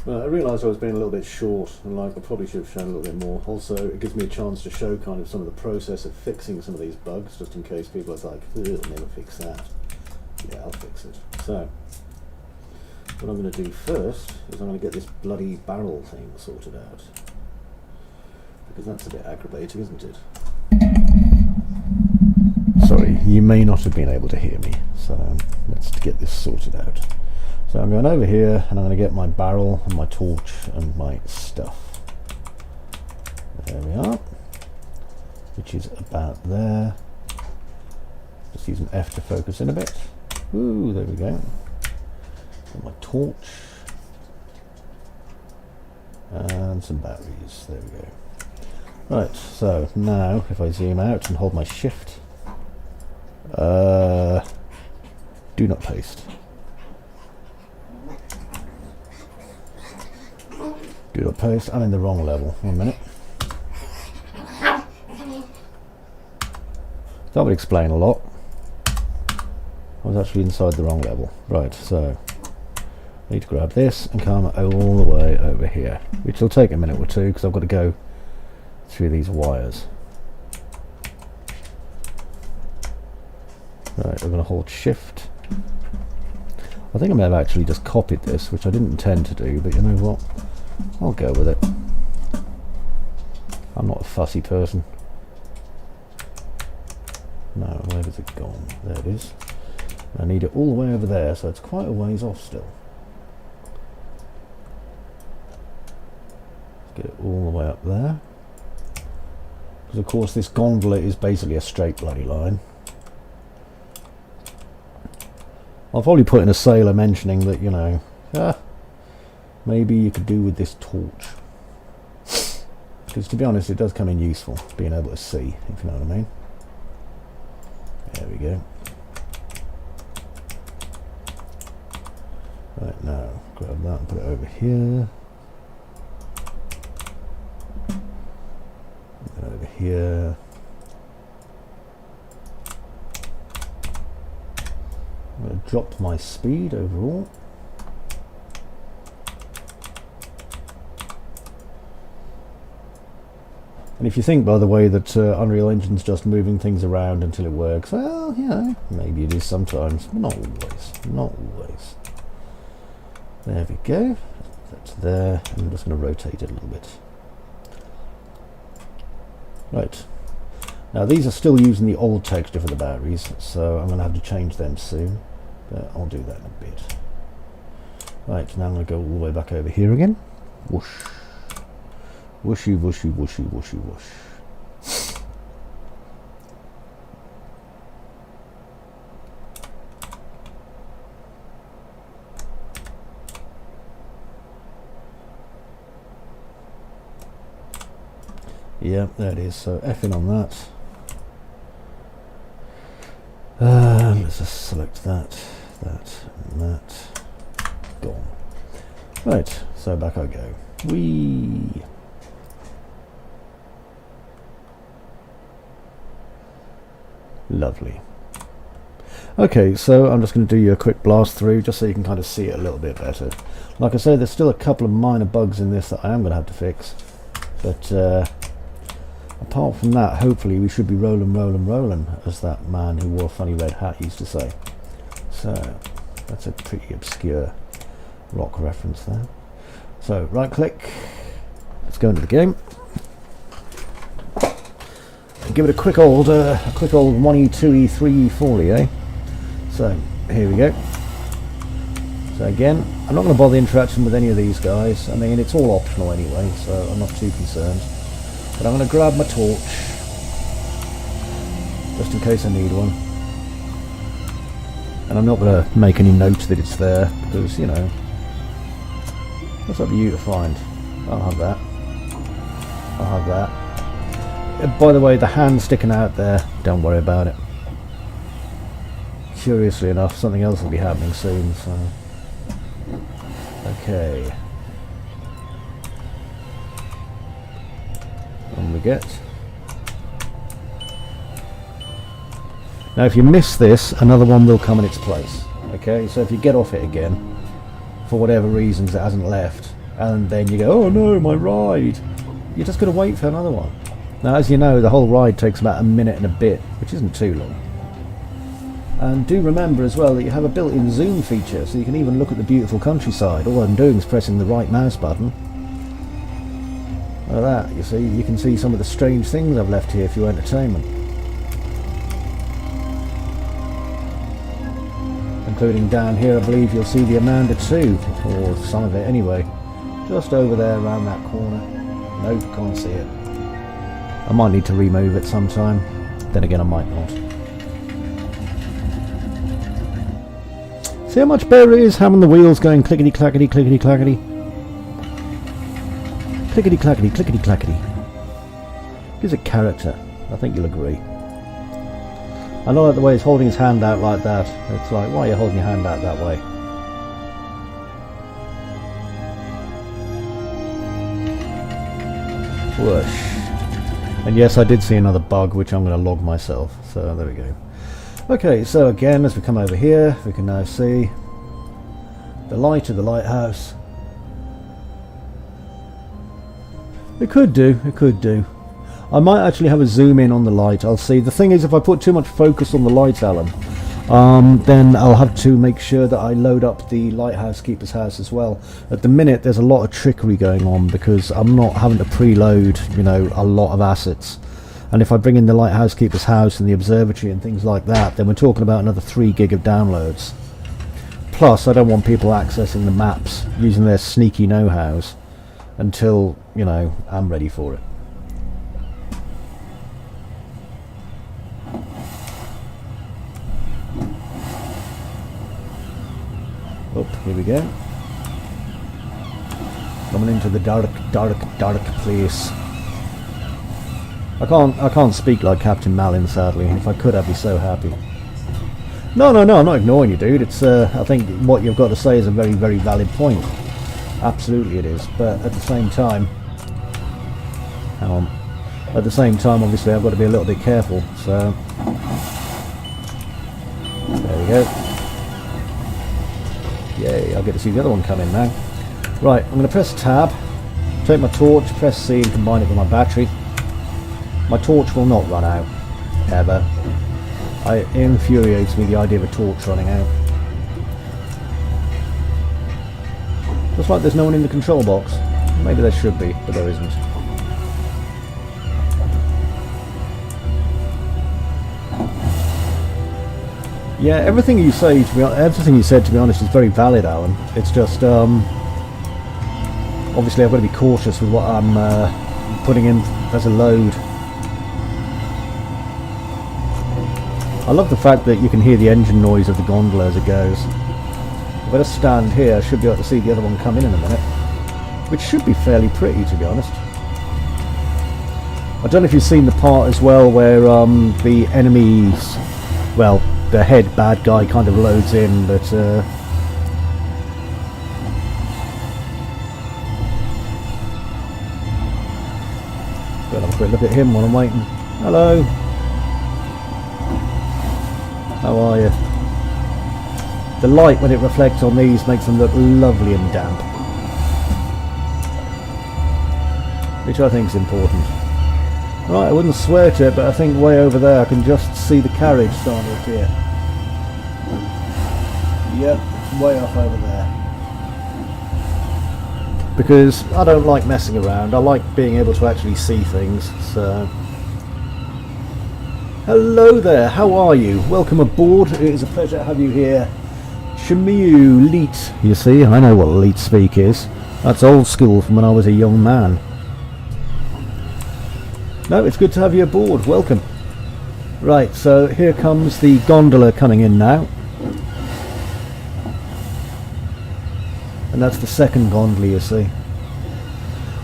Well, I realised I was being a little bit short, and like I probably should have shown a little bit more. Also, it gives me a chance to show kind of some of the process of fixing some of these bugs, just in case people are like, "Ugh, never fix that." Yeah, I'll fix it. So, what I'm going to do first is I'm going to get this bloody barrel thing sorted out, because that's a bit aggravating, isn't it? Sorry, you may not have been able to hear me, so let's get this sorted out. So I'm going over here and I'm going to get my barrel and my torch and my stuff. There we are, which is about there. Just use an F to focus in a bit. Ooh, there we go. And my torch and some batteries. There we go. Right, so now if I zoom out and hold my shift, do not paste. Do not paste. I'm in the wrong level. 1 minute. That would explain a lot. I was actually inside the wrong level. Right, so I need to grab this and come all the way over here, which will take a minute or two because I've got to go through these wires. Right, I'm going to hold shift. I think I may have actually just copied this, which I didn't intend to do, but you know what? I'll go with it. I'm not a fussy person. No, where has it gone? There it is. I need it all the way over there, so it's quite a ways off still. Let's get it all the way up there. Because of course this gondola is basically a straight bloody line. I'll probably put in a sailor mentioning that, you know, maybe you could do with this torch. Because to be honest, it does come in useful, being able to see, if you know what I mean. There we go. Right, now grab that and put it over here. And over here. I'm going to drop my speed overall. And if you think, by the way, that Unreal Engine's just moving things around until it works, well, you know, maybe it is sometimes, but not always. Not always. There we go. That's there, and I'm just going to rotate it a little bit. Right. Now these are still using the old texture for the batteries, so I'm going to have to change them soon, but I'll do that in a bit. Right, now I'm going to go all the way back over here again. Whoosh. Whooshy, whooshy, whooshy, whooshy, whoosh. Yeah, there it is. So F in on that. Let's just select that, that, and that. Gone. Right, so back I go. Whee! Lovely. Okay, so I'm just going to do you a quick blast through just so you can kind of see it a little bit better. Like I say, there's still a couple of minor bugs in this that I am going to have to fix, but apart from that, hopefully we should be rolling, rolling, rolling, as that man who wore a funny red hat used to say. So that's a pretty obscure rock reference there. So right click, let's go into the game. Give it a quick old 1E, 2E, 3E, 4E, eh? So here we go. So again, I'm not going to bother interacting with any of these guys. I mean, it's all optional anyway, so I'm not too concerned. But I'm going to grab my torch, just in case I need one. And I'm not going to make any note that it's there, because, you know, that's up to you to find. I'll have that. I'll have that. By the way, the hand sticking out there, don't worry about it. Curiously enough, something else will be happening soon, so... Okay. And we get... Now if you miss this, another one will come in its place. Okay, so if you get off it again, for whatever reasons it hasn't left, and then you go, oh no, my ride. You're just going to wait for another one. Now, as you know, the whole ride takes about a minute and a bit, which isn't too long. And do remember as well that you have a built-in zoom feature, so you can even look at the beautiful countryside. All I'm doing is pressing the right mouse button. Like that, you see, you can see some of the strange things I've left here for your entertainment. Including down here, I believe you'll see the Amanda 2, or some of it anyway. Just over there around that corner. Nope, can't see it. I might need to remove it sometime. Then again, I might not. See how much better it is having the wheels going clickety clackety clickety clackety? Clickety clackety clickety clackety. Gives it character. I think you'll agree. I don't like the way he's holding his hand out like that. It's like, why are you holding your hand out that way? Whoosh. And yes, I did see another bug, which I'm going to log myself. So there we go. Okay, so again, as we come over here, we can now see the light of the lighthouse. It could do, it could do. I might actually have a zoom in on the light. I'll see. The thing is, if I put too much focus on the light, Alan, then I'll have to make sure that I load up the lighthouse keeper's house as well. At the minute, there's a lot of trickery going on because I'm not having to preload, you know, a lot of assets. And if I bring in the lighthouse keeper's house and the observatory and things like that, then we're talking about another 3 gig of downloads. Plus, I don't want people accessing the maps using their sneaky know-hows until, you know, I'm ready for it. Oh, here we go. Coming into the dark place. I can't speak like Captain Malin, sadly. If I could, I'd be so happy. No, I'm not ignoring you, dude. It's I think what you've got to say is a very, very valid point. Absolutely it is. But at the same time, hang on. At the same time, obviously, I've got to be a little bit careful. So there we go. Yay, I'll get to see the other one come in now. Right, I'm going to press tab, take my torch, press C and combine it with my battery. My torch will not run out, ever. It infuriates me, the idea of a torch running out. Looks like there's no one in the control box. Maybe there should be, but there isn't. Yeah, everything you said, to be honest, is very valid, Alan. It's just, obviously I've got to be cautious with what I'm putting in as a load. I love the fact that you can hear the engine noise of the gondola as it goes. If I just stand here, I should be able to see the other one come in a minute. Which should be fairly pretty, to be honest. I don't know if you've seen the part as well where the enemies, well, the head bad guy kind of loads in, but better have a quick look at him while I'm waiting. Hello. How are you? The light, when it reflects on these, makes them look lovely and damp, which I think is important. Right, I wouldn't swear to it, but I think way over there I can just see the carriage starting to appear. Yep, it's way off over there. Because I don't like messing around, I like being able to actually see things, so... Hello there, how are you? Welcome aboard, it is a pleasure to have you here. Shemiu Leet, you see, I know what Leet speak is. That's old school from when I was a young man. No, it's good to have you aboard. Welcome. Right, so here comes the gondola coming in now. And that's the second gondola, you see.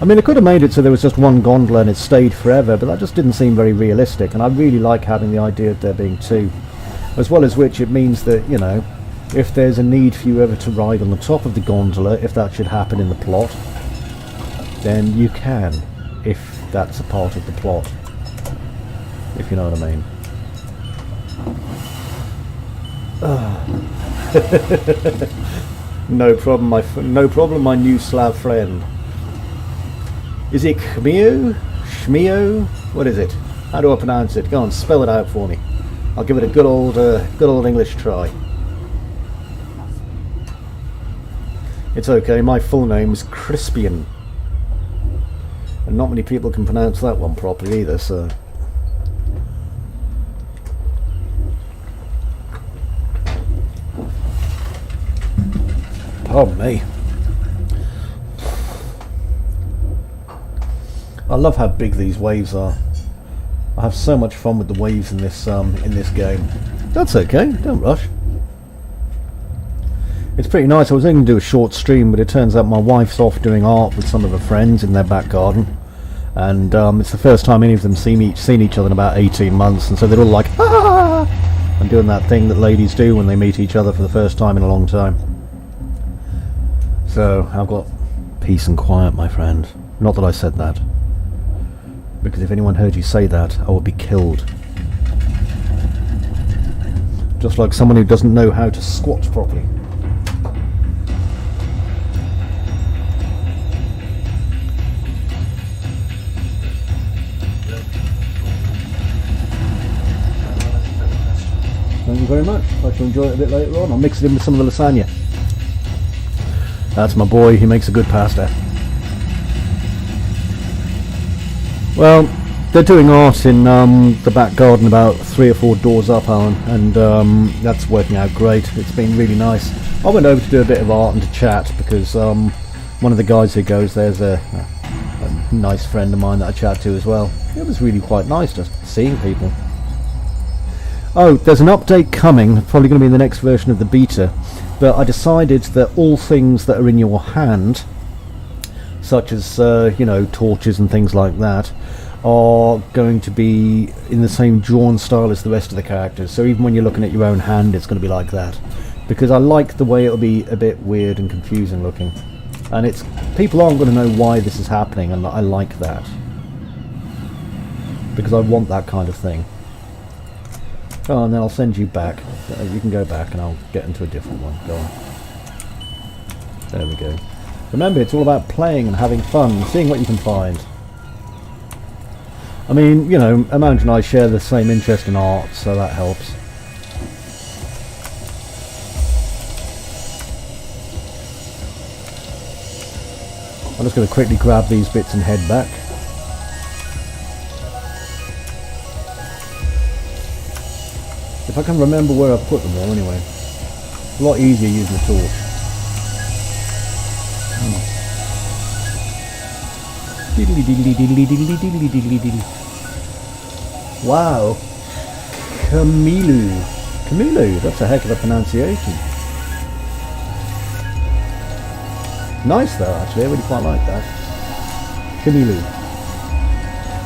I mean, I could have made it so there was just one gondola and it stayed forever, but that just didn't seem very realistic, and I really like having the idea of there being 2. As well as which, it means that, you know, if there's a need for you ever to ride on the top of the gondola, if that should happen in the plot, then you can, if that's a part of the plot, if you know what I mean. No problem, no problem, my new Slav friend. Is it Khmio? Shmio? What is it? How do I pronounce it? Go on, spell it out for me. I'll give it a good old English try. It's okay, my full name is Crispian. And not many people can pronounce that one properly either, so... Pardon me. I love how big these waves are. I have so much fun with the waves in this game. That's okay, don't rush. It's pretty nice. I was going to do a short stream, but it turns out my wife's off doing art with some of her friends in their back garden, and it's the first time any of them seen each other in about 18 months, and so they're all like, ah, and doing that thing that ladies do when they meet each other for the first time in a long time. So I've got peace and quiet, my friend. Not that I said that, because if anyone heard you say that, I would be killed. Just like someone who doesn't know how to squat properly. Thank you very much. I shall enjoy it a bit later on. I'll mix it in with some of the lasagna. That's my boy, he makes a good pasta. Well, they're doing art in the back garden about 3 or 4 doors up, Alan, and that's working out great. It's been really nice. I went over to do a bit of art and to chat because one of the guys who goes there's a nice friend of mine that I chat to as well. It was really quite nice just seeing people. Oh, there's an update coming, probably going to be in the next version of the beta, but I decided that all things that are in your hand, such as, you know, torches and things like that, are going to be in the same drawn style as the rest of the characters. So even when you're looking at your own hand, it's going to be like that. Because I like the way it'll be a bit weird and confusing looking. And it's people aren't going to know why this is happening, and I like that. Because I want that kind of thing. Oh, and then I'll send you back. You can go back and I'll get into a different one. Go on. There we go. Remember, it's all about playing and having fun and seeing what you can find. I mean, you know, Amanda and I share the same interest in art, so that helps. I'm just going to quickly grab these bits and head back. If I can remember where I put them all anyway. It's a lot easier using a torch. Diddly diddly diddly diddly diddly diddly diddly. Wow. Camilu. Camilu, that's a heck of a pronunciation. Nice though, actually, I really quite like that. Camilu.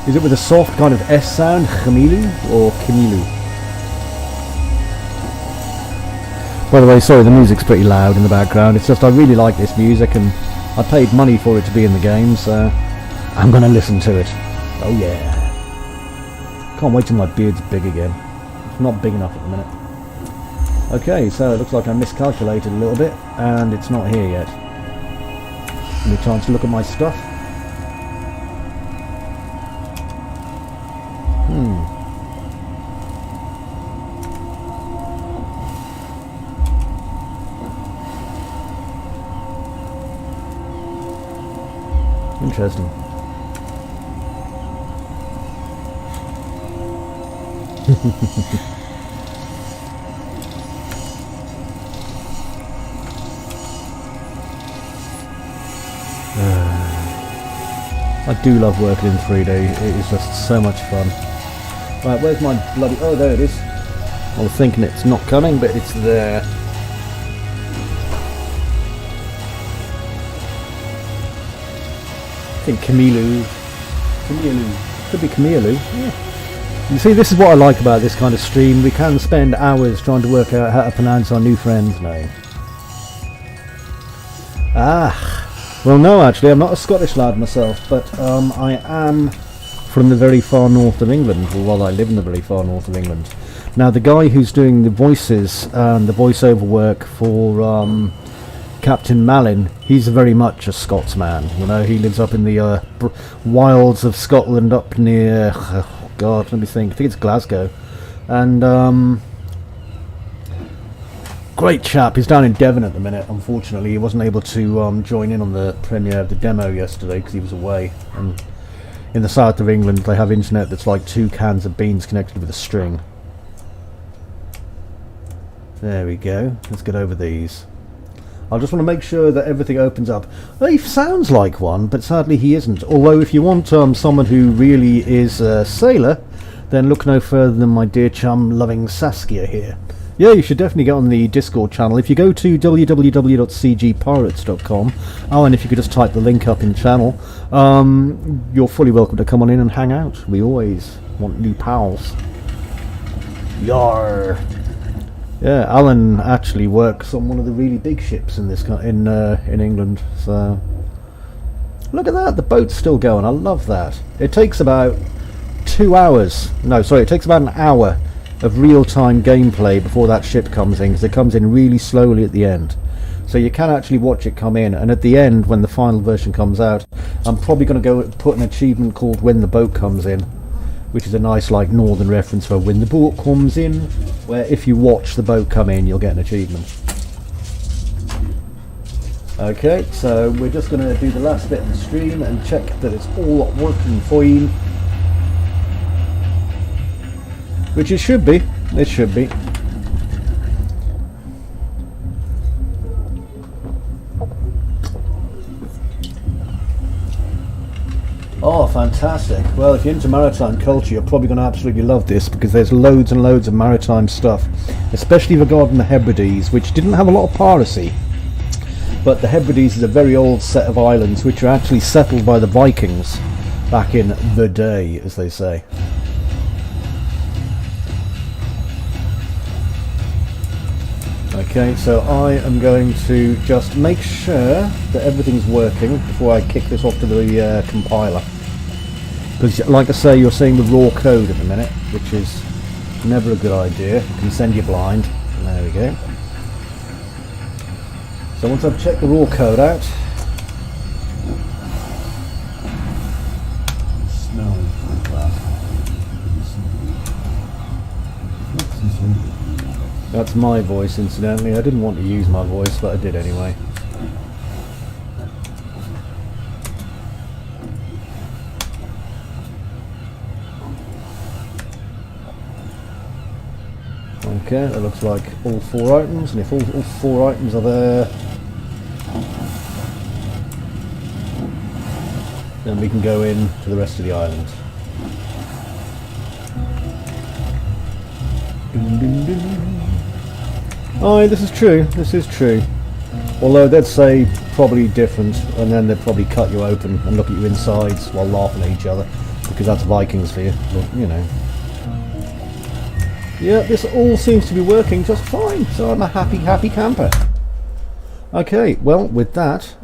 Is it with a soft kind of S sound, Camilu, or Camilu? By the way, sorry, the music's pretty loud in the background. It's just I really like this music and I paid money for it to be in the game, so I'm going to listen to it. Oh yeah. Can't wait till my beard's big again. It's not big enough at the minute. Okay, so it looks like I miscalculated a little bit and it's not here yet. Give me a chance to look at my stuff. Interesting. I do love working in 3D. It is just so much fun. Right, where's my bloody... Oh, there it is. I was thinking it's not coming, but it's there. I think Camilu. Could be Camilu, yeah. You see, this is what I like about this kind of stream. We can spend hours trying to work out how to pronounce our new friend's name. Well no, actually, I'm not a Scottish lad myself, but I am from the very far north of England, well, I live in the very far north of England. Now, the guy who's doing the voices and the voiceover work for Captain Malin, he's very much a Scotsman. You know, he lives up in the wilds of Scotland, up near. Oh God, let me think. I think it's Glasgow, and great chap. He's down in Devon at the minute. Unfortunately, he wasn't able to join in on the premiere of the demo yesterday because he was away. And in the south of England, they have internet that's like 2 cans of beans connected with a string. There we go. Let's get over these. I just want to make sure that everything opens up. Well, he sounds like one, but sadly he isn't. Although if you want someone who really is a sailor, then look no further than my dear chum loving Saskia here. Yeah, you should definitely get on the Discord channel. If you go to www.cgpirates.com, oh, and if you could just type the link up in channel, you're fully welcome to come on in and hang out. We always want new pals. Yar. Yeah, Alan actually works on one of the really big ships in this in England. So look at that, the boat's still going. I love that. It takes about 2 hours. No, sorry, it takes about an hour of real-time gameplay before that ship comes in, because it comes in really slowly at the end. So you can actually watch it come in, and at the end, when the final version comes out, I'm probably going to go put an achievement called When the Boat Comes In, which is a nice like northern reference for when the boat comes in, where if you watch the boat come in, you'll get an achievement. Okay, so we're just going to do the last bit of the stream and check that it's all working fine. Which it should be. It should be. Oh, fantastic. Well, if you're into maritime culture, you're probably going to absolutely love this, because there's loads and loads of maritime stuff, especially regarding the Hebrides, which didn't have a lot of piracy. But the Hebrides is a very old set of islands which are actually settled by the Vikings back in the day, as they say. Okay, so I am going to just make sure that everything's working before I kick this off to the compiler. Because, like I say, you're seeing the raw code at the minute, which is never a good idea. It can send you blind. There we go. So once I've checked the raw code out, that's my voice, incidentally. I didn't want to use my voice, but I did anyway. Okay, that looks like all 4 items, and if all 4 items are there, then we can go in to the rest of the island. Oh, this is true, this is true. Although they'd say probably different, and then they'd probably cut you open and look at your insides while laughing at each other, because that's Vikings for you, but you know. Yeah, this all seems to be working just fine, so I'm a happy camper. Okay, well, with that,